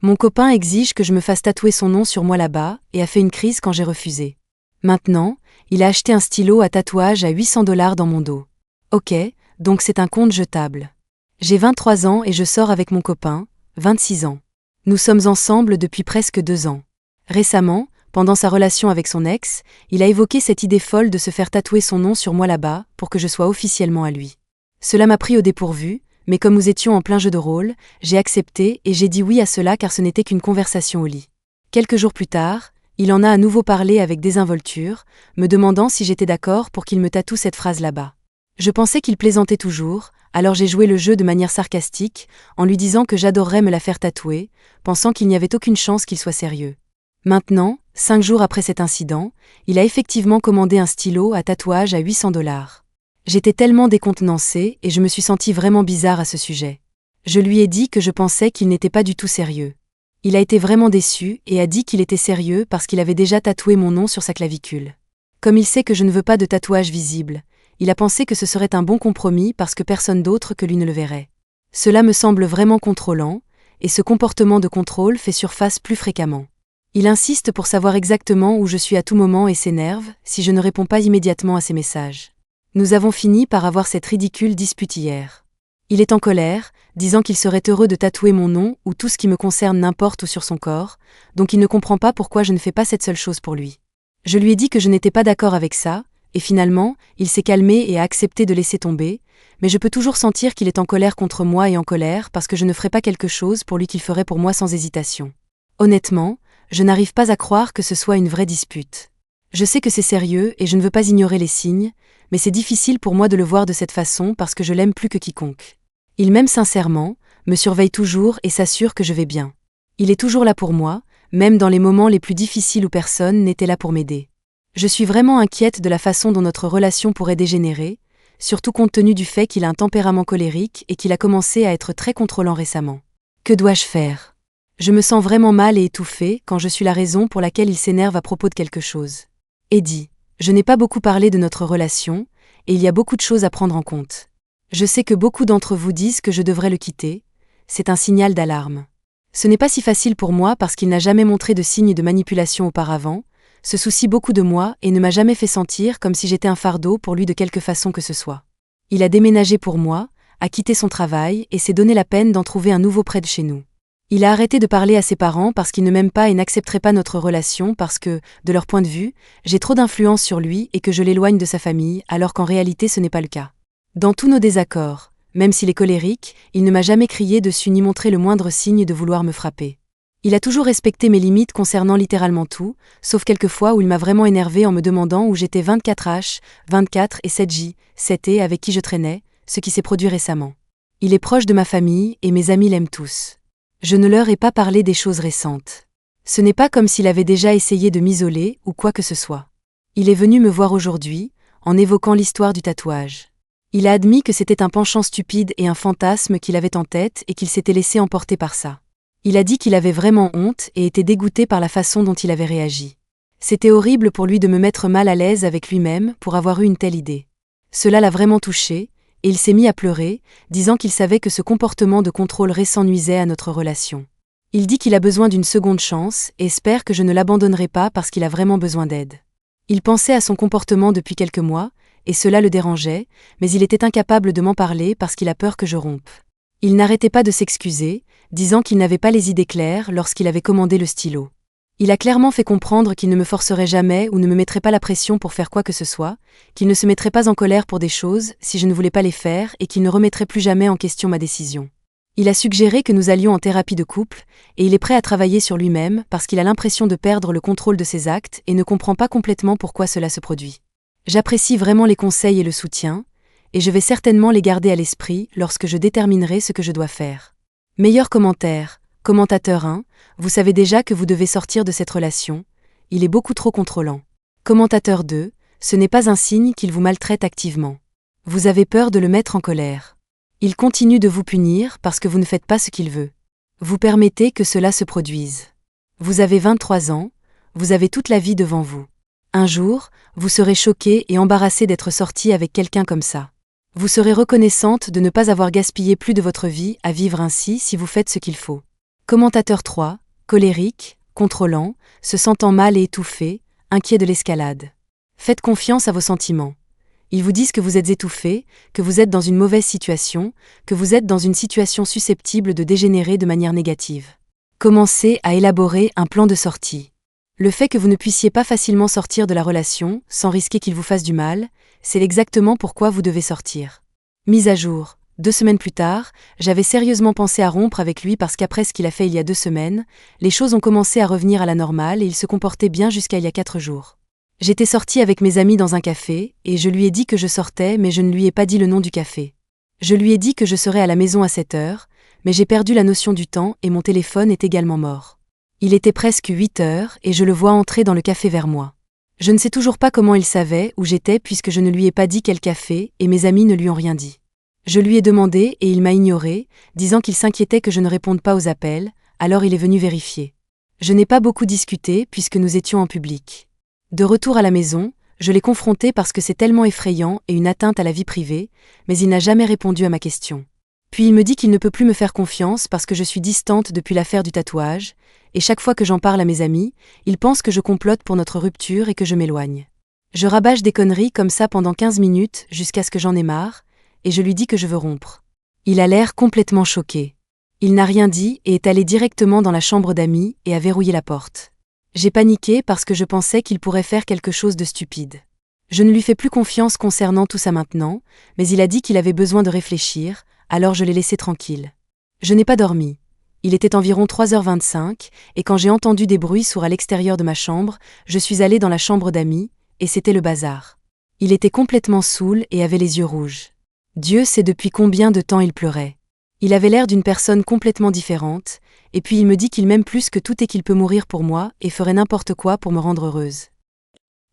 Mon copain exige que je me fasse tatouer son nom sur moi là-bas et a fait une crise quand j'ai refusé. Maintenant, il a acheté un stylo à tatouage à $800 dans mon dos. Ok, donc c'est un compte jetable. J'ai 23 ans et je sors avec mon copain, 26 ans. Nous sommes ensemble depuis presque 2 ans. Récemment, pendant sa relation avec son ex, il a évoqué cette idée folle de se faire tatouer son nom sur moi là-bas pour que je sois officiellement à lui. Cela m'a pris au dépourvu, mais comme nous étions en plein jeu de rôle, j'ai accepté et j'ai dit oui à cela car ce n'était qu'une conversation au lit. Quelques jours plus tard, il en a à nouveau parlé avec désinvolture, me demandant si j'étais d'accord pour qu'il me tatoue cette phrase là-bas. Je pensais qu'il plaisantait toujours, alors j'ai joué le jeu de manière sarcastique, en lui disant que j'adorerais me la faire tatouer, pensant qu'il n'y avait aucune chance qu'il soit sérieux. Maintenant, 5 jours après cet incident, il a effectivement commandé un stylo à tatouage à $800. J'étais tellement décontenancée et je me suis sentie vraiment bizarre à ce sujet. Je lui ai dit que je pensais qu'il n'était pas du tout sérieux. Il a été vraiment déçu et a dit qu'il était sérieux parce qu'il avait déjà tatoué mon nom sur sa clavicule. Comme il sait que je ne veux pas de tatouage visible, il a pensé que ce serait un bon compromis parce que personne d'autre que lui ne le verrait. Cela me semble vraiment contrôlant, et ce comportement de contrôle fait surface plus fréquemment. Il insiste pour savoir exactement où je suis à tout moment et s'énerve si je ne réponds pas immédiatement à ses messages. Nous avons fini par avoir cette ridicule dispute hier. Il est en colère, disant qu'il serait heureux de tatouer mon nom ou tout ce qui me concerne n'importe où sur son corps, donc il ne comprend pas pourquoi je ne fais pas cette seule chose pour lui. Je lui ai dit que je n'étais pas d'accord avec ça, et finalement, il s'est calmé et a accepté de laisser tomber, mais je peux toujours sentir qu'il est en colère contre moi et en colère parce que je ne ferai pas quelque chose pour lui qu'il ferait pour moi sans hésitation. Honnêtement, je n'arrive pas à croire que ce soit une vraie dispute. Je sais que c'est sérieux et je ne veux pas ignorer les signes, mais c'est difficile pour moi de le voir de cette façon parce que je l'aime plus que quiconque. Il m'aime sincèrement, me surveille toujours et s'assure que je vais bien. Il est toujours là pour moi, même dans les moments les plus difficiles où personne n'était là pour m'aider. Je suis vraiment inquiète de la façon dont notre relation pourrait dégénérer, surtout compte tenu du fait qu'il a un tempérament colérique et qu'il a commencé à être très contrôlant récemment. Que dois-je faire ? Je me sens vraiment mal et étouffée quand je suis la raison pour laquelle il s'énerve à propos de quelque chose. Eddie, je n'ai pas beaucoup parlé de notre relation, et il y a beaucoup de choses à prendre en compte. Je sais que beaucoup d'entre vous disent que je devrais le quitter, c'est un signal d'alarme. Ce n'est pas si facile pour moi parce qu'il n'a jamais montré de signe de manipulation auparavant, se soucie beaucoup de moi et ne m'a jamais fait sentir comme si j'étais un fardeau pour lui de quelque façon que ce soit. Il a déménagé pour moi, a quitté son travail et s'est donné la peine d'en trouver un nouveau près de chez nous. Il a arrêté de parler à ses parents parce qu'ils ne m'aiment pas et n'accepteraient pas notre relation parce que, de leur point de vue, j'ai trop d'influence sur lui et que je l'éloigne de sa famille alors qu'en réalité ce n'est pas le cas. Dans tous nos désaccords, même s'il est colérique, il ne m'a jamais crié dessus ni montré le moindre signe de vouloir me frapper. Il a toujours respecté mes limites concernant littéralement tout, sauf quelques fois où il m'a vraiment énervé en me demandant où j'étais 24H, 24 et 7J, 7E avec qui je traînais, ce qui s'est produit récemment. Il est proche de ma famille et mes amis l'aiment tous. Je ne leur ai pas parlé des choses récentes. Ce n'est pas comme s'il avait déjà essayé de m'isoler ou quoi que ce soit. Il est venu me voir aujourd'hui, en évoquant l'histoire du tatouage. Il a admis que c'était un penchant stupide et un fantasme qu'il avait en tête et qu'il s'était laissé emporter par ça. Il a dit qu'il avait vraiment honte et était dégoûté par la façon dont il avait réagi. C'était horrible pour lui de me mettre mal à l'aise avec lui-même pour avoir eu une telle idée. Cela l'a vraiment touché, et il s'est mis à pleurer, disant qu'il savait que ce comportement de contrôle récent nuisait à notre relation. Il dit qu'il a besoin d'une seconde chance et espère que je ne l'abandonnerai pas parce qu'il a vraiment besoin d'aide. Il pensait à son comportement depuis quelques mois, et cela le dérangeait, mais il était incapable de m'en parler parce qu'il a peur que je rompe. Il n'arrêtait pas de s'excuser, disant qu'il n'avait pas les idées claires lorsqu'il avait commandé le stylo. Il a clairement fait comprendre qu'il ne me forcerait jamais ou ne me mettrait pas la pression pour faire quoi que ce soit, qu'il ne se mettrait pas en colère pour des choses si je ne voulais pas les faire et qu'il ne remettrait plus jamais en question ma décision. Il a suggéré que nous allions en thérapie de couple, et il est prêt à travailler sur lui-même parce qu'il a l'impression de perdre le contrôle de ses actes et ne comprend pas complètement pourquoi cela se produit. J'apprécie vraiment les conseils et le soutien, et je vais certainement les garder à l'esprit lorsque je déterminerai ce que je dois faire. Meilleur commentaire, commentateur 1, vous savez déjà que vous devez sortir de cette relation, il est beaucoup trop contrôlant. Commentateur 2, ce n'est pas un signe qu'il vous maltraite activement. Vous avez peur de le mettre en colère. Il continue de vous punir parce que vous ne faites pas ce qu'il veut. Vous permettez que cela se produise. Vous avez 23 ans, vous avez toute la vie devant vous. Un jour, vous serez choqué et embarrassé d'être sorti avec quelqu'un comme ça. Vous serez reconnaissante de ne pas avoir gaspillé plus de votre vie à vivre ainsi si vous faites ce qu'il faut. Commentateur 3, colérique, contrôlant, se sentant mal et étouffé, inquiet de l'escalade. Faites confiance à vos sentiments. Ils vous disent que vous êtes étouffé, que vous êtes dans une mauvaise situation, que vous êtes dans une situation susceptible de dégénérer de manière négative. Commencez à élaborer un plan de sortie. Le fait que vous ne puissiez pas facilement sortir de la relation, sans risquer qu'il vous fasse du mal, c'est exactement pourquoi vous devez sortir. Mise à jour. 2 semaines plus tard, j'avais sérieusement pensé à rompre avec lui parce qu'après ce qu'il a fait il y a 2 semaines, les choses ont commencé à revenir à la normale et il se comportait bien jusqu'à il y a 4 jours. J'étais sortie avec mes amis dans un café, et je lui ai dit que je sortais mais je ne lui ai pas dit le nom du café. Je lui ai dit que je serais à la maison à 7 heures, mais j'ai perdu la notion du temps et mon téléphone est également mort. Il était presque 8 heures et je le vois entrer dans le café vers moi. Je ne sais toujours pas comment il savait où j'étais puisque je ne lui ai pas dit quel café et mes amis ne lui ont rien dit. Je lui ai demandé et il m'a ignoré, disant qu'il s'inquiétait que je ne réponde pas aux appels, alors il est venu vérifier. Je n'ai pas beaucoup discuté puisque nous étions en public. De retour à la maison, je l'ai confronté parce que c'est tellement effrayant et une atteinte à la vie privée, mais il n'a jamais répondu à ma question. Puis il me dit qu'il ne peut plus me faire confiance parce que je suis distante depuis l'affaire du tatouage, et chaque fois que j'en parle à mes amis, ils pensent que je complote pour notre rupture et que je m'éloigne. Je rabâche des conneries comme ça pendant 15 minutes jusqu'à ce que j'en ai marre, et je lui dis que je veux rompre. Il a l'air complètement choqué. Il n'a rien dit et est allé directement dans la chambre d'amis et a verrouillé la porte. J'ai paniqué parce que je pensais qu'il pourrait faire quelque chose de stupide. Je ne lui fais plus confiance concernant tout ça maintenant, mais il a dit qu'il avait besoin de réfléchir, alors je l'ai laissé tranquille. Je n'ai pas dormi. Il était environ 3h25, et quand j'ai entendu des bruits sourds à l'extérieur de ma chambre, je suis allée dans la chambre d'amis, et c'était le bazar. Il était complètement saoul et avait les yeux rouges. Dieu sait depuis combien de temps il pleurait. Il avait l'air d'une personne complètement différente, et puis il me dit qu'il m'aime plus que tout et qu'il peut mourir pour moi et ferait n'importe quoi pour me rendre heureuse.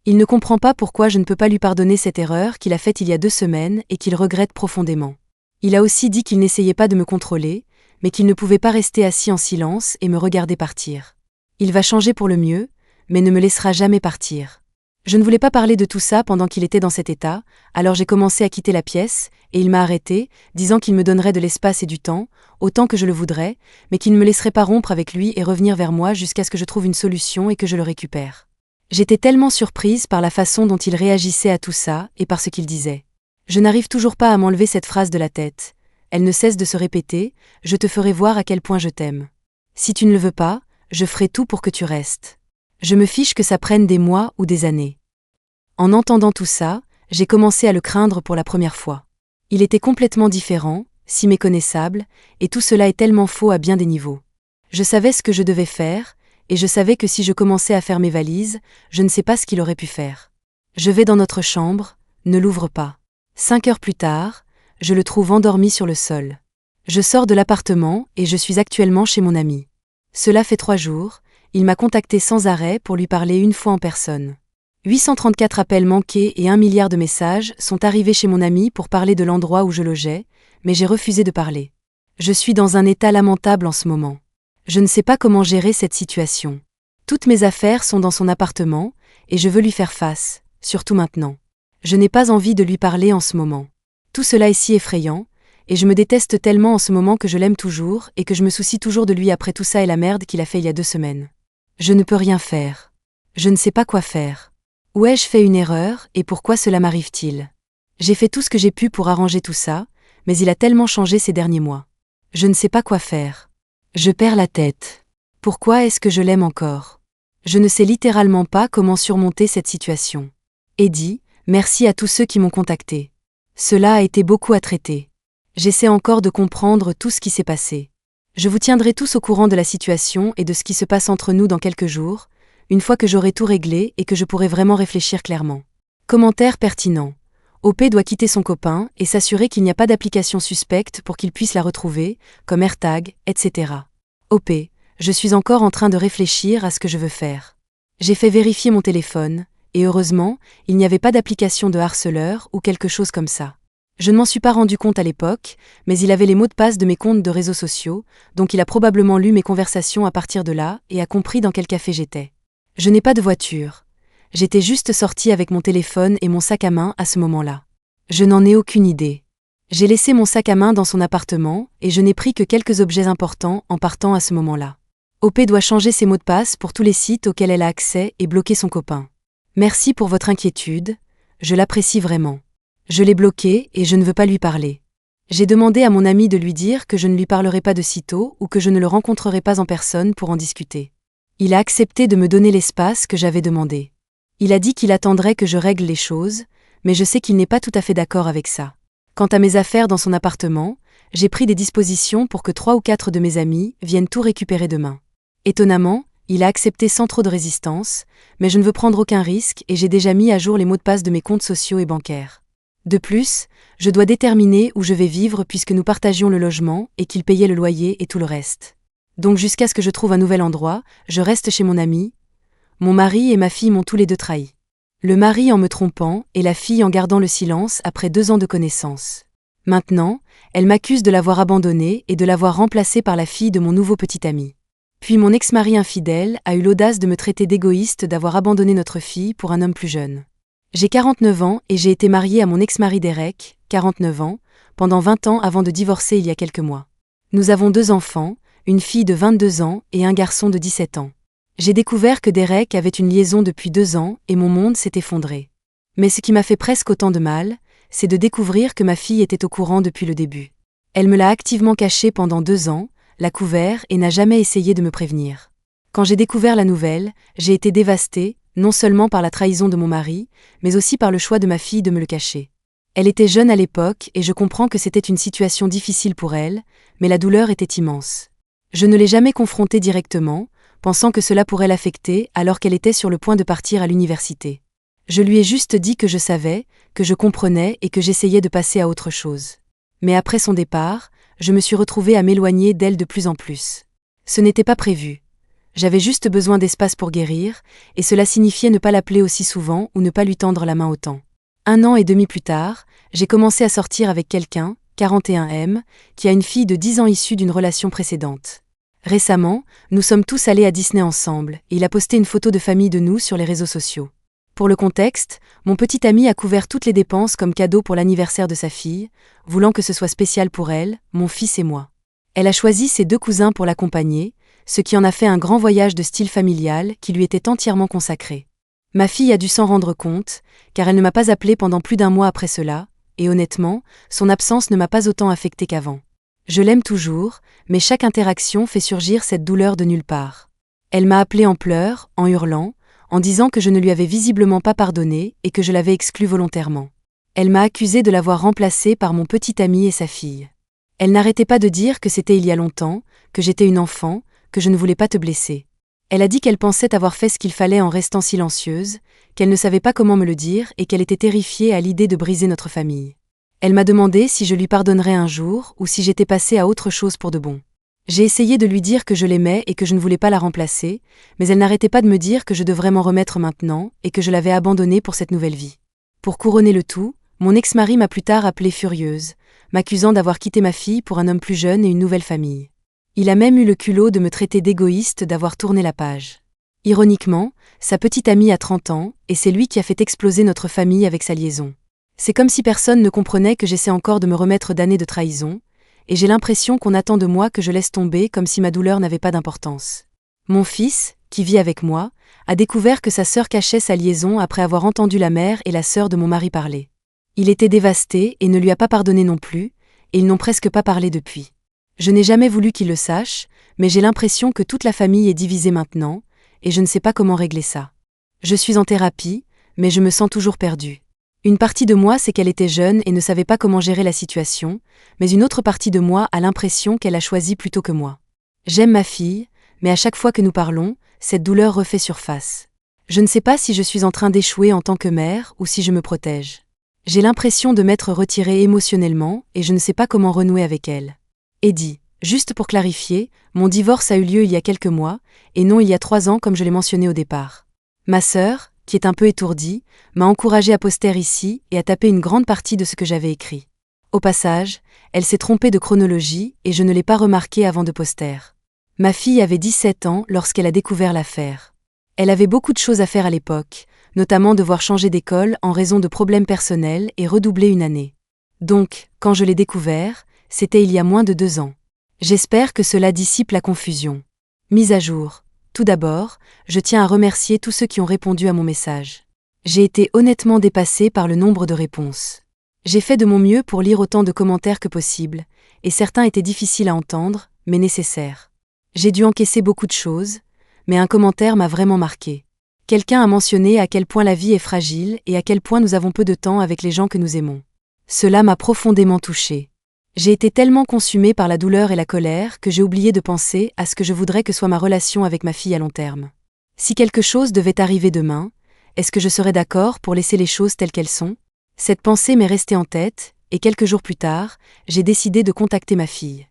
Il ne comprend pas pourquoi je ne peux pas lui pardonner cette erreur qu'il a faite il y a 2 semaines et qu'il regrette profondément. Il a aussi dit qu'il n'essayait pas de me contrôler, mais qu'il ne pouvait pas rester assis en silence et me regarder partir. Il va changer pour le mieux, mais ne me laissera jamais partir. Je ne voulais pas parler de tout ça pendant qu'il était dans cet état, alors j'ai commencé à quitter la pièce, et il m'a arrêté, disant qu'il me donnerait de l'espace et du temps, autant que je le voudrais, mais qu'il ne me laisserait pas rompre avec lui et revenir vers moi jusqu'à ce que je trouve une solution et que je le récupère. J'étais tellement surprise par la façon dont il réagissait à tout ça et par ce qu'il disait. Je n'arrive toujours pas à m'enlever cette phrase de la tête. Elle ne cesse de se répéter, « Je te ferai voir à quel point je t'aime. Si tu ne le veux pas, je ferai tout pour que tu restes. » Je me fiche que ça prenne des mois ou des années. En entendant tout ça, j'ai commencé à le craindre pour la première fois. Il était complètement différent, si méconnaissable, et tout cela est tellement faux à bien des niveaux. Je savais ce que je devais faire, et je savais que si je commençais à faire mes valises, je ne sais pas ce qu'il aurait pu faire. Je vais dans notre chambre, ne l'ouvre pas. 5 heures plus tard, je le trouve endormi sur le sol. Je sors de l'appartement et je suis actuellement chez mon ami. Cela fait 3 jours, il m'a contacté sans arrêt pour lui parler une fois en personne. 834 appels manqués et 1 milliard de messages sont arrivés chez mon ami pour parler de l'endroit où je logeais, mais j'ai refusé de parler. Je suis dans un état lamentable en ce moment. Je ne sais pas comment gérer cette situation. Toutes mes affaires sont dans son appartement, et je veux lui faire face, surtout maintenant. Je n'ai pas envie de lui parler en ce moment. Tout cela est si effrayant, et je me déteste tellement en ce moment que je l'aime toujours et que je me soucie toujours de lui après tout ça et la merde qu'il a fait il y a 2 semaines. Je ne peux rien faire. Je ne sais pas quoi faire. Où ai-je fait une erreur et pourquoi cela m'arrive-t-il? J'ai fait tout ce que j'ai pu pour arranger tout ça, mais il a tellement changé ces derniers mois. Je ne sais pas quoi faire. Je perds la tête. Pourquoi est-ce que je l'aime encore? Je ne sais littéralement pas comment surmonter cette situation. Eddie, merci à tous ceux qui m'ont contacté. Cela a été beaucoup à traiter. J'essaie encore de comprendre tout ce qui s'est passé. Je vous tiendrai tous au courant de la situation et de ce qui se passe entre nous dans quelques jours, une fois que j'aurai tout réglé et que je pourrai vraiment réfléchir clairement. Commentaire pertinent. OP doit quitter son copain et s'assurer qu'il n'y a pas d'application suspecte pour qu'il puisse la retrouver, comme AirTag, etc. OP, je suis encore en train de réfléchir à ce que je veux faire. J'ai fait vérifier mon téléphone, et heureusement, il n'y avait pas d'application de harceleur ou quelque chose comme ça. Je ne m'en suis pas rendu compte à l'époque, mais il avait les mots de passe de mes comptes de réseaux sociaux, donc il a probablement lu mes conversations à partir de là et a compris dans quel café j'étais. Je n'ai pas de voiture. J'étais juste sortie avec mon téléphone et mon sac à main à ce moment-là. Je n'en ai aucune idée. J'ai laissé mon sac à main dans son appartement et je n'ai pris que quelques objets importants en partant à ce moment-là. OP doit changer ses mots de passe pour tous les sites auxquels elle a accès et bloquer son copain. Merci pour votre inquiétude, je l'apprécie vraiment. Je l'ai bloqué et je ne veux pas lui parler. J'ai demandé à mon ami de lui dire que je ne lui parlerai pas de sitôt ou que je ne le rencontrerai pas en personne pour en discuter. Il a accepté de me donner l'espace que j'avais demandé. Il a dit qu'il attendrait que je règle les choses, mais je sais qu'il n'est pas tout à fait d'accord avec ça. Quant à mes affaires dans son appartement, j'ai pris des dispositions pour que 3 ou 4 de mes amis viennent tout récupérer demain. Étonnamment, il a accepté sans trop de résistance, mais je ne veux prendre aucun risque et j'ai déjà mis à jour les mots de passe de mes comptes sociaux et bancaires. De plus, je dois déterminer où je vais vivre puisque nous partagions le logement et qu'il payait le loyer et tout le reste. Donc jusqu'à ce que je trouve un nouvel endroit, je reste chez mon ami. Mon mari et ma fille m'ont tous les deux trahi. Le mari en me trompant et la fille en gardant le silence après 2 ans de connaissance. Maintenant, elle m'accuse de l'avoir abandonnée et de l'avoir remplacée par la fille de mon nouveau petit ami. Puis mon ex-mari infidèle a eu l'audace de me traiter d'égoïste d'avoir abandonné notre fille pour un homme plus jeune. J'ai 49 ans et j'ai été mariée à mon ex-mari Derek, 49 ans, pendant 20 ans avant de divorcer il y a quelques mois. Nous avons 2 enfants, une fille de 22 ans et un garçon de 17 ans. J'ai découvert que Derek avait une liaison depuis 2 ans et mon monde s'est effondré. Mais ce qui m'a fait presque autant de mal, c'est de découvrir que ma fille était au courant depuis le début. Elle me l'a activement caché pendant 2 ans, l'a couvert et n'a jamais essayé de me prévenir. Quand j'ai découvert la nouvelle, j'ai été dévastée, non seulement par la trahison de mon mari, mais aussi par le choix de ma fille de me le cacher. Elle était jeune à l'époque et je comprends que c'était une situation difficile pour elle, mais la douleur était immense. Je ne l'ai jamais confrontée directement, pensant que cela pourrait l'affecter alors qu'elle était sur le point de partir à l'université. Je lui ai juste dit que je savais, que je comprenais et que j'essayais de passer à autre chose. Mais après son départ, je me suis retrouvée à m'éloigner d'elle de plus en plus. Ce n'était pas prévu. J'avais juste besoin d'espace pour guérir, et cela signifiait ne pas l'appeler aussi souvent ou ne pas lui tendre la main autant. 1 an et demi plus tard, j'ai commencé à sortir avec quelqu'un, 41M, qui a une fille de 10 ans issue d'une relation précédente. Récemment, nous sommes tous allés à Disney ensemble, et il a posté une photo de famille de nous sur les réseaux sociaux. Pour le contexte, mon petit ami a couvert toutes les dépenses comme cadeau pour l'anniversaire de sa fille, voulant que ce soit spécial pour elle, mon fils et moi. Elle a choisi ses 2 cousins pour l'accompagner, ce qui en a fait un grand voyage de style familial qui lui était entièrement consacré. Ma fille a dû s'en rendre compte, car elle ne m'a pas appelé pendant plus d'1 mois après cela, et honnêtement, son absence ne m'a pas autant affectée qu'avant. Je l'aime toujours, mais chaque interaction fait surgir cette douleur de nulle part. Elle m'a appelé en pleurs, en hurlant, en disant que je ne lui avais visiblement pas pardonné et que je l'avais exclue volontairement. Elle m'a accusé de l'avoir remplacée par mon petit ami et sa fille. Elle n'arrêtait pas de dire que c'était il y a longtemps, que j'étais une enfant, que je ne voulais pas te blesser. Elle a dit qu'elle pensait avoir fait ce qu'il fallait en restant silencieuse, qu'elle ne savait pas comment me le dire et qu'elle était terrifiée à l'idée de briser notre famille. Elle m'a demandé si je lui pardonnerais un jour ou si j'étais passée à autre chose pour de bon. J'ai essayé de lui dire que je l'aimais et que je ne voulais pas la remplacer, mais elle n'arrêtait pas de me dire que je devrais m'en remettre maintenant et que je l'avais abandonnée pour cette nouvelle vie. Pour couronner le tout, mon ex-mari m'a plus tard appelée furieuse, m'accusant d'avoir quitté ma fille pour un homme plus jeune et une nouvelle famille. Il a même eu le culot de me traiter d'égoïste d'avoir tourné la page. Ironiquement, sa petite amie a 30 ans, et c'est lui qui a fait exploser notre famille avec sa liaison. C'est comme si personne ne comprenait que j'essaie encore de me remettre d'années de trahison, et j'ai l'impression qu'on attend de moi que je laisse tomber comme si ma douleur n'avait pas d'importance. Mon fils, qui vit avec moi, a découvert que sa sœur cachait sa liaison après avoir entendu la mère et la sœur de mon mari parler. Il était dévasté et ne lui a pas pardonné non plus, et ils n'ont presque pas parlé depuis. Je n'ai jamais voulu qu'il le sache, mais j'ai l'impression que toute la famille est divisée maintenant, et je ne sais pas comment régler ça. Je suis en thérapie, mais je me sens toujours perdue. Une partie de moi sait qu'elle était jeune et ne savait pas comment gérer la situation, mais une autre partie de moi a l'impression qu'elle a choisi plutôt que moi. J'aime ma fille, mais à chaque fois que nous parlons, cette douleur refait surface. Je ne sais pas si je suis en train d'échouer en tant que mère ou si je me protège. J'ai l'impression de m'être retirée émotionnellement et je ne sais pas comment renouer avec elle. Eddie, juste pour clarifier, mon divorce a eu lieu il y a quelques mois, et non il y a 3 ans comme je l'ai mentionné au départ. Ma sœur, qui est un peu étourdie, m'a encouragée à poster ici et à taper une grande partie de ce que j'avais écrit. Au passage, elle s'est trompée de chronologie et je ne l'ai pas remarqué avant de poster. Ma fille avait 17 ans lorsqu'elle a découvert l'affaire. Elle avait beaucoup de choses à faire à l'époque, notamment devoir changer d'école en raison de problèmes personnels et redoubler une année. Donc, quand je l'ai découvert, c'était il y a moins de 2 ans. J'espère que cela dissipe la confusion. Mise à jour. Tout d'abord, je tiens à remercier tous ceux qui ont répondu à mon message. J'ai été honnêtement dépassée par le nombre de réponses. J'ai fait de mon mieux pour lire autant de commentaires que possible, et certains étaient difficiles à entendre, mais nécessaires. J'ai dû encaisser beaucoup de choses, mais un commentaire m'a vraiment marqué. Quelqu'un a mentionné à quel point la vie est fragile et à quel point nous avons peu de temps avec les gens que nous aimons. Cela m'a profondément touchée. J'ai été tellement consumée par la douleur et la colère que j'ai oublié de penser à ce que je voudrais que soit ma relation avec ma fille à long terme. Si quelque chose devait arriver demain, est-ce que je serais d'accord pour laisser les choses telles qu'elles sont ? Cette pensée m'est restée en tête, et quelques jours plus tard, j'ai décidé de contacter ma fille.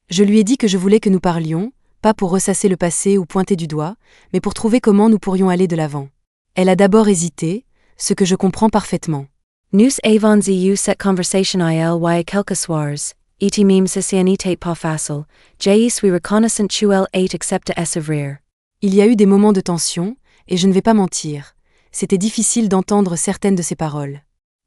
Je lui ai dit que je voulais que nous parlions, pas pour ressasser le passé ou pointer du doigt, mais pour trouver comment nous pourrions aller de l'avant. Elle a d'abord hésité, ce que je comprends parfaitement. Nus avons eu cette conversation il y a quelques soirs, et même si ce n'était pas facile, j'ai suis reconnaissant qu'elle ait accepté à s'ouvrir. Il y a eu des moments de tension, et je ne vais pas mentir, c'était difficile d'entendre certaines de ses paroles.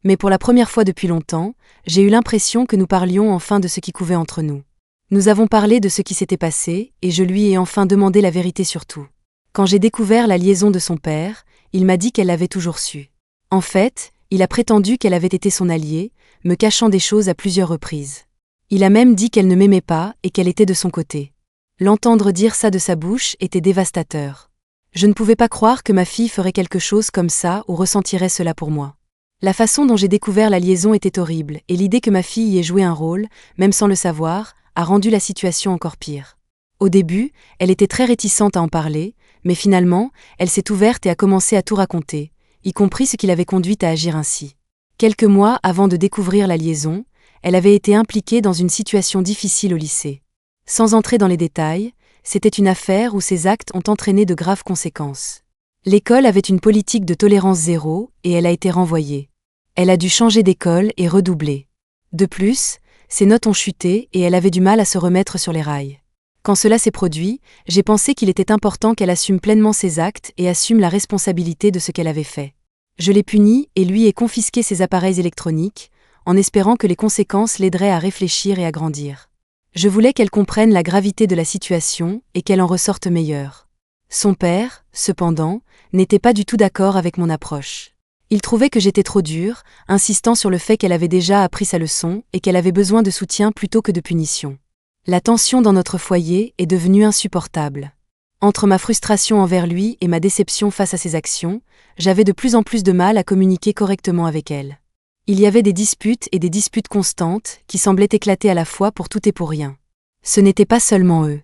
Mais pour la première fois depuis longtemps, j'ai eu l'impression que nous parlions enfin de ce qui couvait entre nous. Nous avons parlé de ce qui s'était passé, et je lui ai enfin demandé la vérité sur tout. Quand j'ai découvert la liaison de son père, il m'a dit qu'elle l'avait toujours su. En fait, il a prétendu qu'elle avait été son alliée, me cachant des choses à plusieurs reprises. Il a même dit qu'elle ne m'aimait pas et qu'elle était de son côté. L'entendre dire ça de sa bouche était dévastateur. Je ne pouvais pas croire que ma fille ferait quelque chose comme ça ou ressentirait cela pour moi. La façon dont j'ai découvert la liaison était horrible, et l'idée que ma fille y ait joué un rôle, même sans le savoir, a rendu la situation encore pire. Au début, elle était très réticente à en parler, mais finalement, elle s'est ouverte et a commencé à tout raconter, y compris ce qui l'avait conduite à agir ainsi. Quelques mois avant de découvrir la liaison, elle avait été impliquée dans une situation difficile au lycée. Sans entrer dans les détails, c'était une affaire où ses actes ont entraîné de graves conséquences. L'école avait une politique de tolérance zéro et elle a été renvoyée. Elle a dû changer d'école et redoubler. De plus, ses notes ont chuté et elle avait du mal à se remettre sur les rails. Quand cela s'est produit, j'ai pensé qu'il était important qu'elle assume pleinement ses actes et assume la responsabilité de ce qu'elle avait fait. Je l'ai punie et lui ai confisqué ses appareils électroniques, en espérant que les conséquences l'aideraient à réfléchir et à grandir. Je voulais qu'elle comprenne la gravité de la situation et qu'elle en ressorte meilleure. Son père, cependant, n'était pas du tout d'accord avec mon approche. Il trouvait que j'étais trop dure, insistant sur le fait qu'elle avait déjà appris sa leçon et qu'elle avait besoin de soutien plutôt que de punition. La tension dans notre foyer est devenue insupportable. Entre ma frustration envers lui et ma déception face à ses actions, j'avais de plus en plus de mal à communiquer correctement avec elle. Il y avait des disputes et des disputes constantes qui semblaient éclater à la fois pour tout et pour rien. Ce n'était pas seulement eux.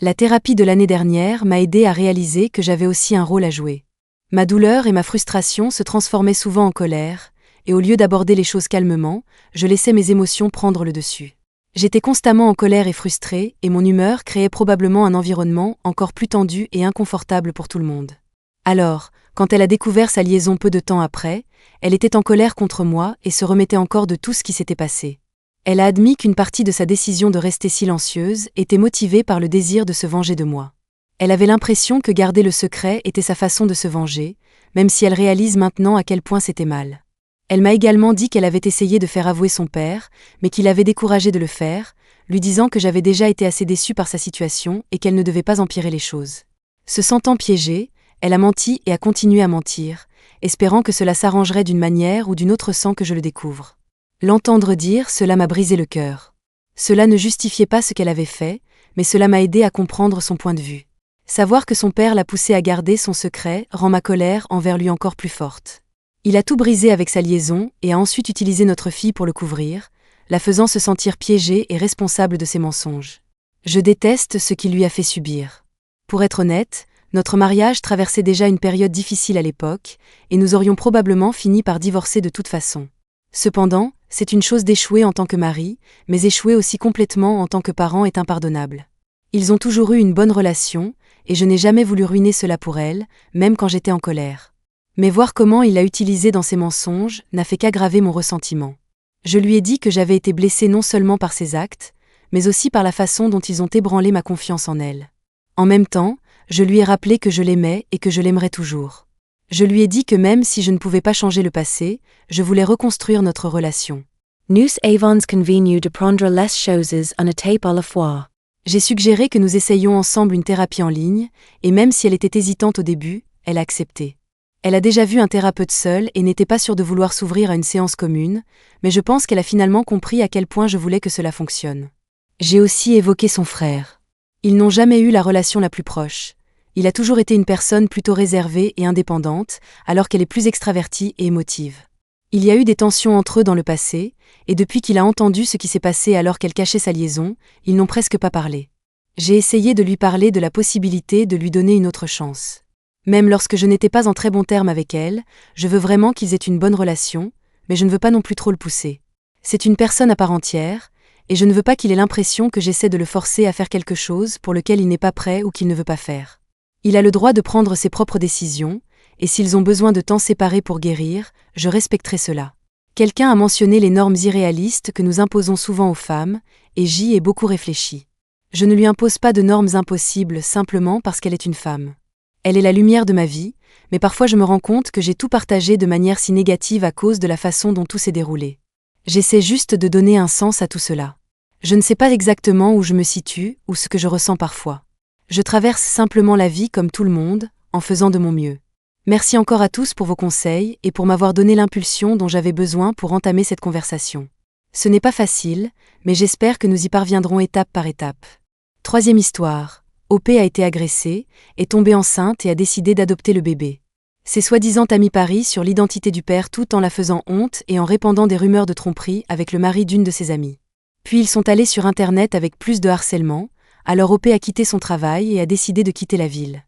La thérapie de l'année dernière m'a aidé à réaliser que j'avais aussi un rôle à jouer. Ma douleur et ma frustration se transformaient souvent en colère, et au lieu d'aborder les choses calmement, je laissais mes émotions prendre le dessus. J'étais constamment en colère et frustrée, et mon humeur créait probablement un environnement encore plus tendu et inconfortable pour tout le monde. Alors, quand elle a découvert sa liaison peu de temps après, elle était en colère contre moi et se remettait encore de tout ce qui s'était passé. Elle a admis qu'une partie de sa décision de rester silencieuse était motivée par le désir de se venger de moi. Elle avait l'impression que garder le secret était sa façon de se venger, même si elle réalise maintenant à quel point c'était mal. Elle m'a également dit qu'elle avait essayé de faire avouer son père, mais qu'il avait découragé de le faire, lui disant que j'avais déjà été assez déçue par sa situation et qu'elle ne devait pas empirer les choses. Se sentant piégée, elle a menti et a continué à mentir, espérant que cela s'arrangerait d'une manière ou d'une autre sans que je le découvre. L'entendre dire cela m'a brisé le cœur. Cela ne justifiait pas ce qu'elle avait fait, mais cela m'a aidé à comprendre son point de vue. Savoir que son père l'a poussée à garder son secret rend ma colère envers lui encore plus forte. Il a tout brisé avec sa liaison et a ensuite utilisé notre fille pour le couvrir, la faisant se sentir piégée et responsable de ses mensonges. Je déteste ce qu'il lui a fait subir. Pour être honnête, notre mariage traversait déjà une période difficile à l'époque, et nous aurions probablement fini par divorcer de toute façon. Cependant, c'est une chose d'échouer en tant que mari, mais échouer aussi complètement en tant que parent est impardonnable. Ils ont toujours eu une bonne relation, et je n'ai jamais voulu ruiner cela pour elle, même quand j'étais en colère. Mais voir comment il l'a utilisé dans ses mensonges n'a fait qu'aggraver mon ressentiment. Je lui ai dit que j'avais été blessée non seulement par ses actes, mais aussi par la façon dont ils ont ébranlé ma confiance en elle. En même temps, je lui ai rappelé que je l'aimais et que je l'aimerais toujours. Je lui ai dit que même si je ne pouvais pas changer le passé, je voulais reconstruire notre relation. Nous avons convenu de prendre les choses en étape à la fois. J'ai suggéré que nous essayions ensemble une thérapie en ligne, et même si elle était hésitante au début, elle a accepté. Elle a déjà vu un thérapeute seul et n'était pas sûre de vouloir s'ouvrir à une séance commune, mais je pense qu'elle a finalement compris à quel point je voulais que cela fonctionne. J'ai aussi évoqué son frère. Ils n'ont jamais eu la relation la plus proche. Il a toujours été une personne plutôt réservée et indépendante, alors qu'elle est plus extravertie et émotive. Il y a eu des tensions entre eux dans le passé, et depuis qu'il a entendu ce qui s'est passé alors qu'elle cachait sa liaison, ils n'ont presque pas parlé. J'ai essayé de lui parler de la possibilité de lui donner une autre chance. Même lorsque je n'étais pas en très bons termes avec elle, je veux vraiment qu'ils aient une bonne relation, mais je ne veux pas non plus trop le pousser. C'est une personne à part entière, et je ne veux pas qu'il ait l'impression que j'essaie de le forcer à faire quelque chose pour lequel il n'est pas prêt ou qu'il ne veut pas faire. Il a le droit de prendre ses propres décisions, et s'ils ont besoin de temps séparés pour guérir, je respecterai cela. Quelqu'un a mentionné les normes irréalistes que nous imposons souvent aux femmes, et j'y ai beaucoup réfléchi. Je ne lui impose pas de normes impossibles simplement parce qu'elle est une femme. Elle est la lumière de ma vie, mais parfois je me rends compte que j'ai tout partagé de manière si négative à cause de la façon dont tout s'est déroulé. J'essaie juste de donner un sens à tout cela. Je ne sais pas exactement où je me situe ou ce que je ressens parfois. Je traverse simplement la vie comme tout le monde, en faisant de mon mieux. Merci encore à tous pour vos conseils et pour m'avoir donné l'impulsion dont j'avais besoin pour entamer cette conversation. Ce n'est pas facile, mais j'espère que nous y parviendrons étape par étape. Troisième histoire. OP a été agressée, est tombée enceinte et a décidé d'adopter le bébé. Ses soi-disant amis parient sur l'identité du père tout en la faisant honte et en répandant des rumeurs de tromperie avec le mari d'une de ses amies. Puis ils sont allés sur Internet avec plus de harcèlement, alors OP a quitté son travail et a décidé de quitter la ville.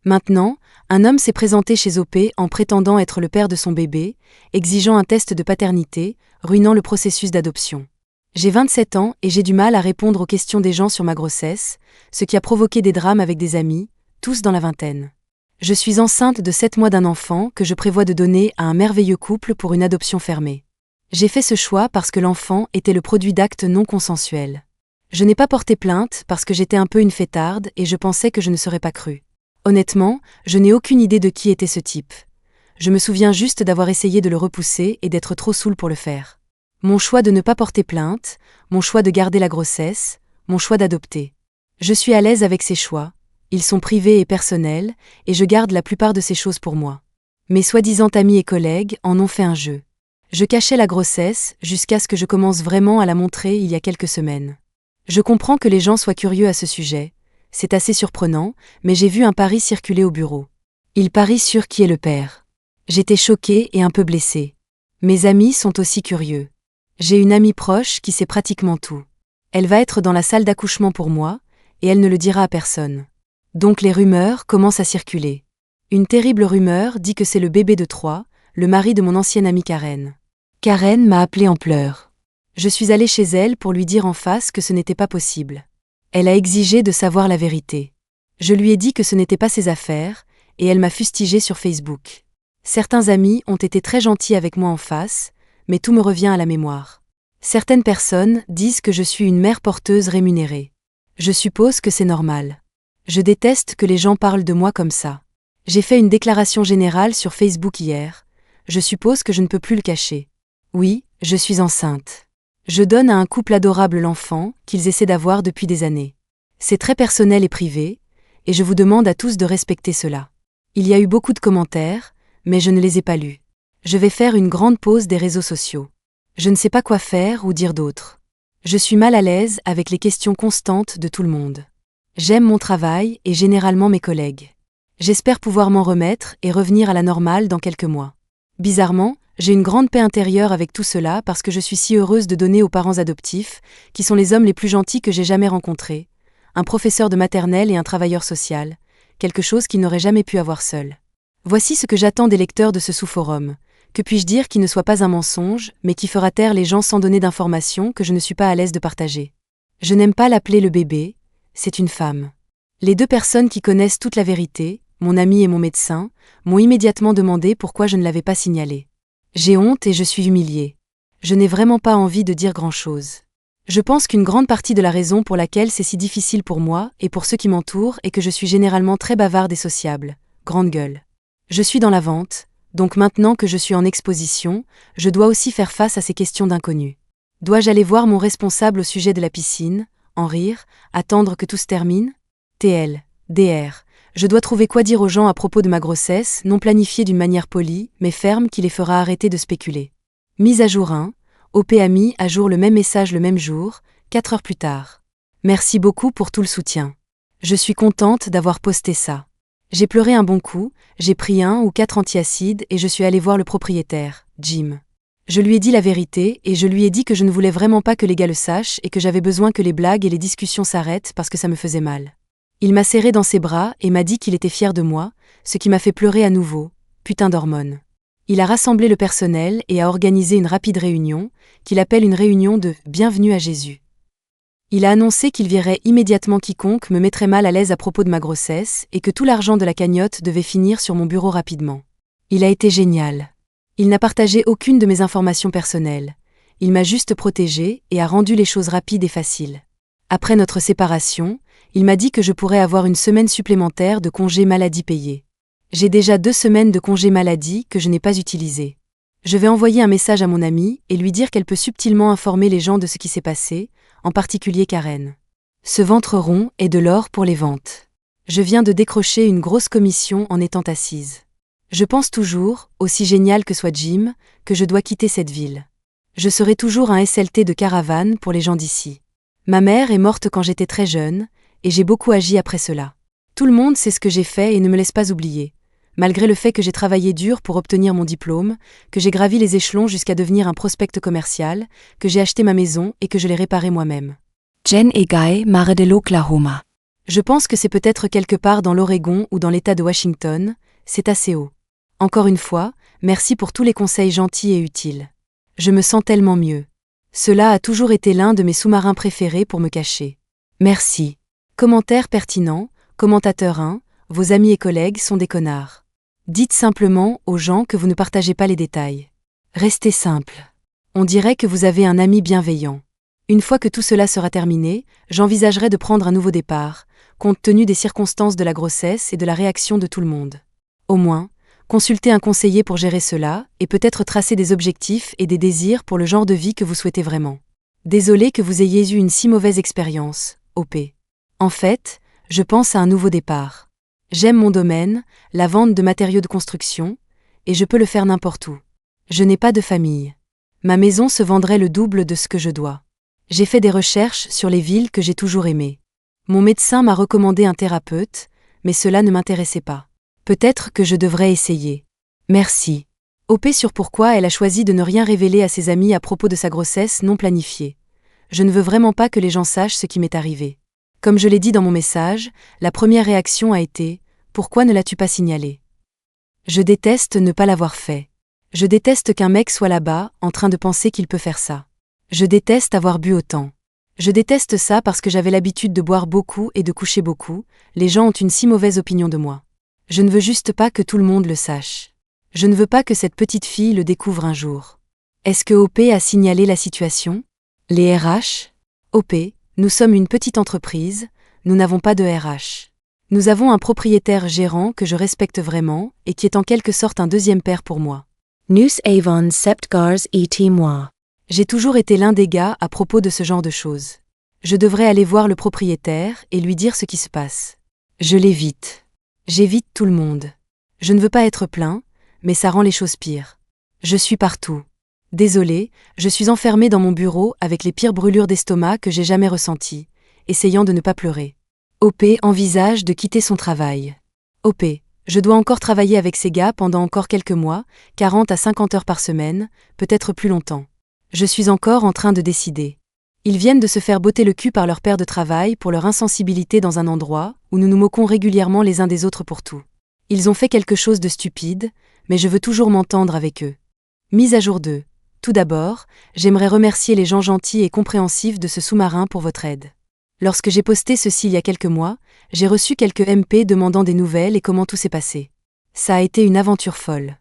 Maintenant, un homme s'est présenté chez OP en prétendant être le père de son bébé, exigeant un test de paternité, ruinant le processus d'adoption. J'ai 27 ans et j'ai du mal à répondre aux questions des gens sur ma grossesse, ce qui a provoqué des drames avec des amis, tous dans la vingtaine. Je suis enceinte de 7 mois d'un enfant que je prévois de donner à un merveilleux couple pour une adoption fermée. J'ai fait ce choix parce que l'enfant était le produit d'actes non consensuels. Je n'ai pas porté plainte parce que j'étais un peu une fêtarde et je pensais que je ne serais pas crue. Honnêtement, je n'ai aucune idée de qui était ce type. Je me souviens juste d'avoir essayé de le repousser et d'être trop saoule pour le faire. Mon choix de ne pas porter plainte, mon choix de garder la grossesse, mon choix d'adopter. Je suis à l'aise avec ces choix, ils sont privés et personnels, et je garde la plupart de ces choses pour moi. Mes soi-disant amis et collègues en ont fait un jeu. Je cachais la grossesse jusqu'à ce que je commence vraiment à la montrer il y a quelques semaines. Je comprends que les gens soient curieux à ce sujet. C'est assez surprenant, mais j'ai vu un pari circuler au bureau. Il parie sur qui est le père. J'étais choquée et un peu blessée. Mes amis sont aussi curieux. J'ai une amie proche qui sait pratiquement tout. Elle va être dans la salle d'accouchement pour moi, et elle ne le dira à personne. Donc les rumeurs commencent à circuler. Une terrible rumeur dit que c'est le bébé de Troyes, le mari de mon ancienne amie Karen. Karen m'a appelée en pleurs. Je suis allée chez elle pour lui dire en face que ce n'était pas possible. Elle a exigé de savoir la vérité. Je lui ai dit que ce n'était pas ses affaires, et elle m'a fustigée sur Facebook. Certains amis ont été très gentils avec moi en face, mais tout me revient à la mémoire. Certaines personnes disent que je suis une mère porteuse rémunérée. Je suppose que c'est normal. Je déteste que les gens parlent de moi comme ça. J'ai fait une déclaration générale sur Facebook hier. Je suppose que je ne peux plus le cacher. Oui, je suis enceinte. Je donne à un couple adorable l'enfant qu'ils essaient d'avoir depuis des années. C'est très personnel et privé, et je vous demande à tous de respecter cela. Il y a eu beaucoup de commentaires, mais je ne les ai pas lus. Je vais faire une grande pause des réseaux sociaux. Je ne sais pas quoi faire ou dire d'autre. Je suis mal à l'aise avec les questions constantes de tout le monde. J'aime mon travail et généralement mes collègues. J'espère pouvoir m'en remettre et revenir à la normale dans quelques mois. Bizarrement, j'ai une grande paix intérieure avec tout cela parce que je suis si heureuse de donner aux parents adoptifs, qui sont les hommes les plus gentils que j'ai jamais rencontrés, un professeur de maternelle et un travailleur social, quelque chose qu'ils n'auraient jamais pu avoir seuls. Voici ce que j'attends des lecteurs de ce sous-forum. Que puis-je dire qui ne soit pas un mensonge, mais qui fera taire les gens sans donner d'informations que je ne suis pas à l'aise de partager. Je n'aime pas l'appeler le bébé, c'est une femme. Les deux personnes qui connaissent toute la vérité, mon ami et mon médecin, m'ont immédiatement demandé pourquoi je ne l'avais pas signalé. J'ai honte et je suis humiliée. Je n'ai vraiment pas envie de dire grand-chose. Je pense qu'une grande partie de la raison pour laquelle c'est si difficile pour moi et pour ceux qui m'entourent est que je suis généralement très bavarde et sociable, grande gueule. Je suis dans la vente, donc maintenant que je suis en exposition, je dois aussi faire face à ces questions d'inconnus. Dois-je aller voir mon responsable au sujet de la piscine, en rire, attendre que tout se termine? TL, DR. Je dois trouver quoi dire aux gens à propos de ma grossesse, non planifiée d'une manière polie, mais ferme qui les fera arrêter de spéculer. Mise à jour 1. OP a mis à jour le même message le même jour, 4 heures plus tard. Merci beaucoup pour tout le soutien. Je suis contente d'avoir posté ça. J'ai pleuré un bon coup, j'ai pris 1 ou 4 antiacides et je suis allée voir le propriétaire, Jim. Je lui ai dit la vérité et je lui ai dit que je ne voulais vraiment pas que les gars le sachent et que j'avais besoin que les blagues et les discussions s'arrêtent parce que ça me faisait mal. Il m'a serré dans ses bras et m'a dit qu'il était fier de moi, ce qui m'a fait pleurer à nouveau, putain d'hormones. Il a rassemblé le personnel et a organisé une rapide réunion, qu'il appelle une réunion de « Bienvenue à Jésus ». Il a annoncé qu'il virait immédiatement quiconque me mettrait mal à l'aise à propos de ma grossesse et que tout l'argent de la cagnotte devait finir sur mon bureau rapidement. Il a été génial. Il n'a partagé aucune de mes informations personnelles. Il m'a juste protégée et a rendu les choses rapides et faciles. Après notre séparation, il m'a dit que je pourrais avoir une semaine supplémentaire de congé maladie payé. J'ai déjà 2 semaines de congé maladie que je n'ai pas utilisées. Je vais envoyer un message à mon amie et lui dire qu'elle peut subtilement informer les gens de ce qui s'est passé, en particulier Karen. Ce ventre rond est de l'or pour les ventes. Je viens de décrocher une grosse commission en étant assise. Je pense toujours, aussi génial que soit Jim, que je dois quitter cette ville. Je serai toujours un SLT de caravane pour les gens d'ici. Ma mère est morte quand j'étais très jeune, et j'ai beaucoup agi après cela. Tout le monde sait ce que j'ai fait et ne me laisse pas oublier. Malgré le fait que j'ai travaillé dur pour obtenir mon diplôme, que j'ai gravi les échelons jusqu'à devenir un prospect commercial, que j'ai acheté ma maison et que je l'ai réparée moi-même. Jen Egai, Mare de l'Oklahoma. Je pense que c'est peut-être quelque part dans l'Oregon ou dans l'État de Washington, c'est assez haut. Encore une fois, merci pour tous les conseils gentils et utiles. Je me sens tellement mieux. Cela a toujours été l'un de mes sous-marins préférés pour me cacher. Merci. Commentaire pertinent, commentateur 1, vos amis et collègues sont des connards. Dites simplement aux gens que vous ne partagez pas les détails. Restez simple. On dirait que vous avez un ami bienveillant. Une fois que tout cela sera terminé, j'envisagerai de prendre un nouveau départ, compte tenu des circonstances de la grossesse et de la réaction de tout le monde. Au moins, consultez un conseiller pour gérer cela, et peut-être tracer des objectifs et des désirs pour le genre de vie que vous souhaitez vraiment. Désolé que vous ayez eu une si mauvaise expérience, OP. En fait, je pense à un nouveau départ. J'aime mon domaine, la vente de matériaux de construction, et je peux le faire n'importe où. Je n'ai pas de famille. Ma maison se vendrait le double de ce que je dois. J'ai fait des recherches sur les villes que j'ai toujours aimées. Mon médecin m'a recommandé un thérapeute, mais cela ne m'intéressait pas. Peut-être que je devrais essayer. Merci. OP sur pourquoi elle a choisi de ne rien révéler à ses amis à propos de sa grossesse non planifiée. Je ne veux vraiment pas que les gens sachent ce qui m'est arrivé. Comme je l'ai dit dans mon message, la première réaction a été « Pourquoi ne l'as-tu pas signalé ?» Je déteste ne pas l'avoir fait. Je déteste qu'un mec soit là-bas, en train de penser qu'il peut faire ça. Je déteste avoir bu autant. Je déteste ça parce que j'avais l'habitude de boire beaucoup et de coucher beaucoup, les gens ont une si mauvaise opinion de moi. Je ne veux juste pas que tout le monde le sache. Je ne veux pas que cette petite fille le découvre un jour. Est-ce que OP a signalé la situation? Les RH? OP, nous sommes une petite entreprise, nous n'avons pas de RH. Nous avons un propriétaire gérant que je respecte vraiment et qui est en quelque sorte un deuxième père pour moi. Nous avons sept gars et moi. J'ai toujours été l'un des gars à propos de ce genre de choses. Je devrais aller voir le propriétaire et lui dire ce qui se passe. Je l'évite. J'évite tout le monde. Je ne veux pas être plaint, mais ça rend les choses pires. Je suis partout. Désolée, je suis enfermée dans mon bureau avec les pires brûlures d'estomac que j'ai jamais ressenties, essayant de ne pas pleurer. OP envisage de quitter son travail. OP, je dois encore travailler avec ces gars pendant encore quelques mois, 40 à 50 heures par semaine, peut-être plus longtemps. Je suis encore en train de décider. Ils viennent de se faire botter le cul par leur père de travail pour leur insensibilité dans un endroit où nous nous moquons régulièrement les uns des autres pour tout. Ils ont fait quelque chose de stupide, mais je veux toujours m'entendre avec eux. Mise à jour 2. Tout d'abord, j'aimerais remercier les gens gentils et compréhensifs de ce sous-marin pour votre aide. Lorsque j'ai posté ceci il y a quelques mois, j'ai reçu quelques MP demandant des nouvelles et comment tout s'est passé. Ça a été une aventure folle.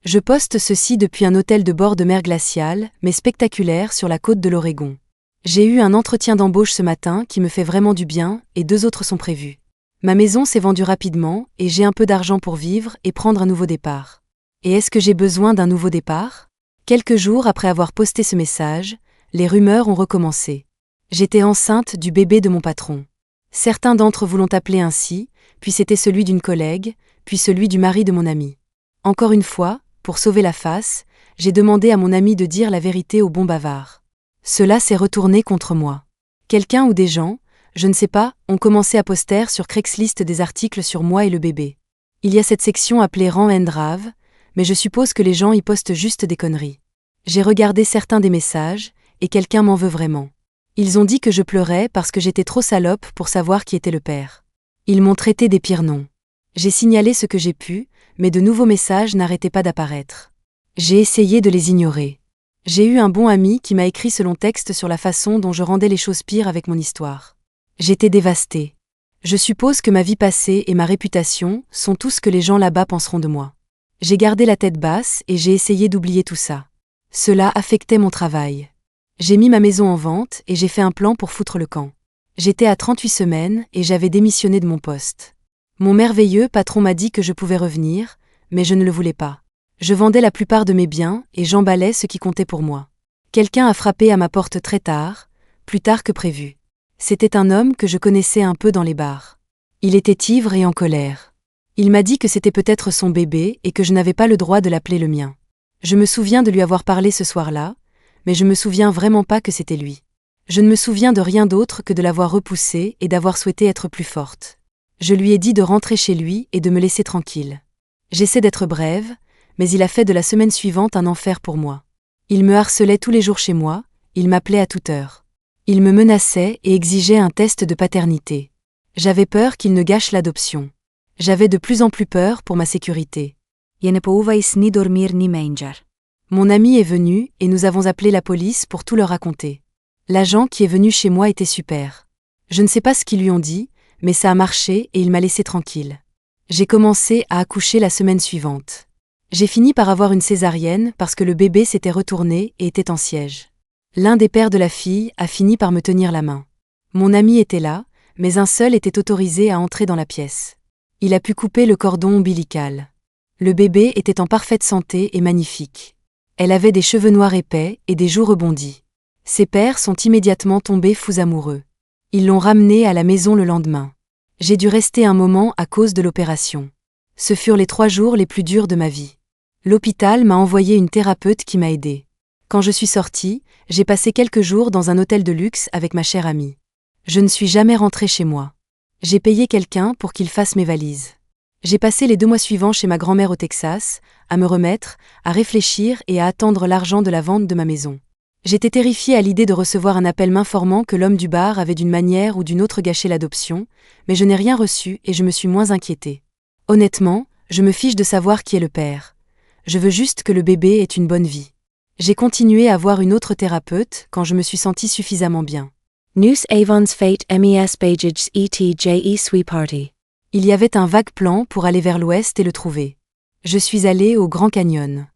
Je poste ceci depuis un hôtel de bord de mer glaciale, mais spectaculaire sur la côte de l'Oregon. J'ai eu un entretien d'embauche ce matin qui me fait vraiment du bien et 2 autres sont prévus. Ma maison s'est vendue rapidement et j'ai un peu d'argent pour vivre et prendre un nouveau départ. Et est-ce que j'ai besoin d'un nouveau départ? Quelques jours après avoir posté ce message, Les rumeurs ont recommencé. J'étais enceinte du bébé de mon patron. Certains d'entre vous l'ont appelé ainsi, puis c'était celui d'une collègue, puis celui du mari de mon ami. Encore une fois, pour sauver la face, j'ai demandé à mon ami de dire la vérité au bon bavard. Cela s'est retourné contre moi. Quelqu'un ou des gens, je ne sais pas, ont commencé à poster sur Craigslist des articles sur moi et le bébé. Il y a cette section appelée Rant and Rave, mais je suppose que les gens y postent juste des conneries. J'ai regardé certains des messages, et quelqu'un m'en veut vraiment. Ils ont dit que je pleurais parce que j'étais trop salope pour savoir qui était le père. Ils m'ont traité des pires noms. J'ai signalé ce que j'ai pu, mais de nouveaux messages n'arrêtaient pas d'apparaître. J'ai essayé de les ignorer. J'ai eu un bon ami qui m'a écrit ce long texte sur la façon dont je rendais les choses pires avec mon histoire. J'étais dévastée. Je suppose que ma vie passée et ma réputation sont tout ce que les gens là-bas penseront de moi. J'ai gardé la tête basse et j'ai essayé d'oublier tout ça. Cela affectait mon travail. J'ai mis ma maison en vente et j'ai fait un plan pour foutre le camp. J'étais à 38 semaines et j'avais démissionné de mon poste. Mon merveilleux patron m'a dit que je pouvais revenir, mais je ne le voulais pas. Je vendais la plupart de mes biens et j'emballais ce qui comptait pour moi. Quelqu'un a frappé à ma porte très tard, plus tard que prévu. C'était un homme que je connaissais un peu dans les bars. Il était ivre et en colère. Il m'a dit que c'était peut-être son bébé et que je n'avais pas le droit de l'appeler le mien. Je me souviens de lui avoir parlé ce soir-là, mais je me souviens vraiment pas que c'était lui. Je ne me souviens de rien d'autre que de l'avoir repoussé et d'avoir souhaité être plus forte. Je lui ai dit de rentrer chez lui et de me laisser tranquille. J'essaie d'être brève, mais il a fait de la semaine suivante un enfer pour moi. Il me harcelait tous les jours chez moi, il m'appelait à toute heure. Il me menaçait et exigeait un test de paternité. J'avais peur qu'il ne gâche l'adoption. J'avais de plus en plus peur pour ma sécurité. Je ne pouvais ni dormir ni manger. Mon ami est venu et nous avons appelé la police pour tout leur raconter. L'agent qui est venu chez moi était super. Je ne sais pas ce qu'ils lui ont dit, mais ça a marché et il m'a laissé tranquille. J'ai commencé à accoucher la semaine suivante. J'ai fini par avoir une césarienne parce que le bébé s'était retourné et était en siège. L'un des pères de la fille a fini par me tenir la main. Mon ami était là, mais un seul était autorisé à entrer dans la pièce. Il a pu couper le cordon ombilical. Le bébé était en parfaite santé et magnifique. Elle avait des cheveux noirs épais et des joues rebondies. Ses pères sont immédiatement tombés fous amoureux. Ils l'ont ramenée à la maison le lendemain. J'ai dû rester un moment à cause de l'opération. Ce furent les 3 jours les plus durs de ma vie. L'hôpital m'a envoyé une thérapeute qui m'a aidée. Quand je suis sortie, j'ai passé quelques jours dans un hôtel de luxe avec ma chère amie. Je ne suis jamais rentrée chez moi. J'ai payé quelqu'un pour qu'il fasse mes valises. J'ai passé les 2 mois suivants chez ma grand-mère au Texas, à me remettre, à réfléchir et à attendre l'argent de la vente de ma maison. J'étais terrifiée à l'idée de recevoir un appel m'informant que l'homme du bar avait d'une manière ou d'une autre gâché l'adoption, mais je n'ai rien reçu et je me suis moins inquiétée. Honnêtement, je me fiche de savoir qui est le père. Je veux juste que le bébé ait une bonne vie. J'ai continué à voir une autre thérapeute quand je me suis sentie suffisamment bien. News Avon's Fate MES Bajaj ETJE Sweet Party. Il y avait un vague plan pour aller vers l'ouest et le trouver. Je suis allée au Grand Canyon.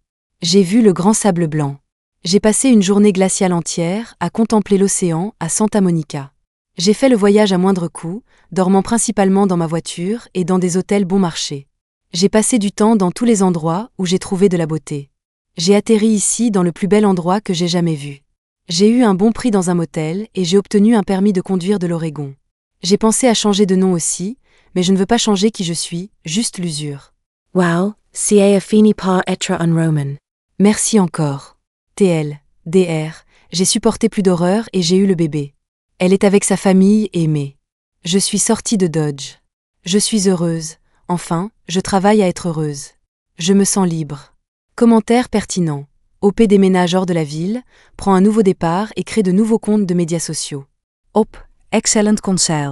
J'ai vu le grand sable blanc. J'ai passé une journée glaciale entière à contempler l'océan à Santa Monica. J'ai fait le voyage à moindre coût, dormant principalement dans ma voiture et dans des hôtels bon marché. J'ai passé du temps dans tous les endroits où j'ai trouvé de la beauté. J'ai atterri ici dans le plus bel endroit que j'ai jamais vu. J'ai eu un bon prix dans un motel et j'ai obtenu un permis de conduire de l'Oregon. J'ai pensé à changer de nom aussi, mais je ne veux pas changer qui je suis, juste l'usure. Wow, ca a fini par être un roman. Merci encore. TL, DR, j'ai supporté plus d'horreur et j'ai eu le bébé. Elle est avec sa famille aimée. Je suis sortie de Dodge. Je suis heureuse. Enfin, je travaille à être heureuse. Je me sens libre. Commentaire pertinent. OP déménage hors de la ville, prend un nouveau départ et crée de nouveaux comptes de médias sociaux. Op, excellent conseil.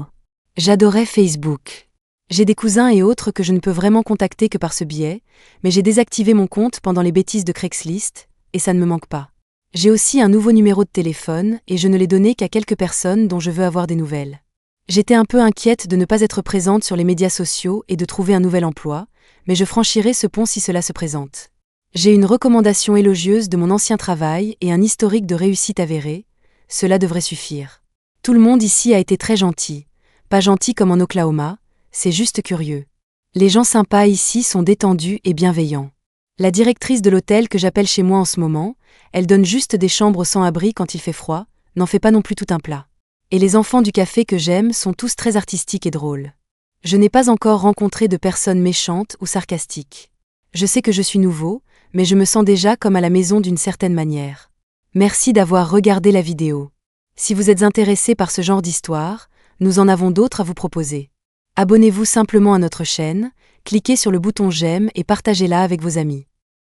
J'adorais Facebook. J'ai des cousins et autres que je ne peux vraiment contacter que par ce biais, mais j'ai désactivé mon compte pendant les bêtises de Craigslist, et ça ne me manque pas. J'ai aussi un nouveau numéro de téléphone et je ne l'ai donné qu'à quelques personnes dont je veux avoir des nouvelles. J'étais un peu inquiète de ne pas être présente sur les médias sociaux et de trouver un nouvel emploi, mais je franchirai ce pont si cela se présente. J'ai une recommandation élogieuse de mon ancien travail et un historique de réussite avérée, cela devrait suffire. Tout le monde ici a été très gentil, pas gentil comme en Oklahoma, c'est juste curieux. Les gens sympas ici sont détendus et bienveillants. La directrice de l'hôtel que j'appelle chez moi en ce moment, elle donne juste des chambres sans abri quand il fait froid, n'en fait pas non plus tout un plat. Et les enfants du café que j'aime sont tous très artistiques et drôles. Je n'ai pas encore rencontré de personnes méchantes ou sarcastiques. Je sais que je suis nouveau, mais je me sens déjà comme à la maison d'une certaine manière. Merci d'avoir regardé la vidéo. Si vous êtes intéressé par ce genre d'histoire, nous en avons d'autres à vous proposer. Abonnez-vous simplement à notre chaîne, cliquez sur le bouton j'aime et partagez-la avec vos amis.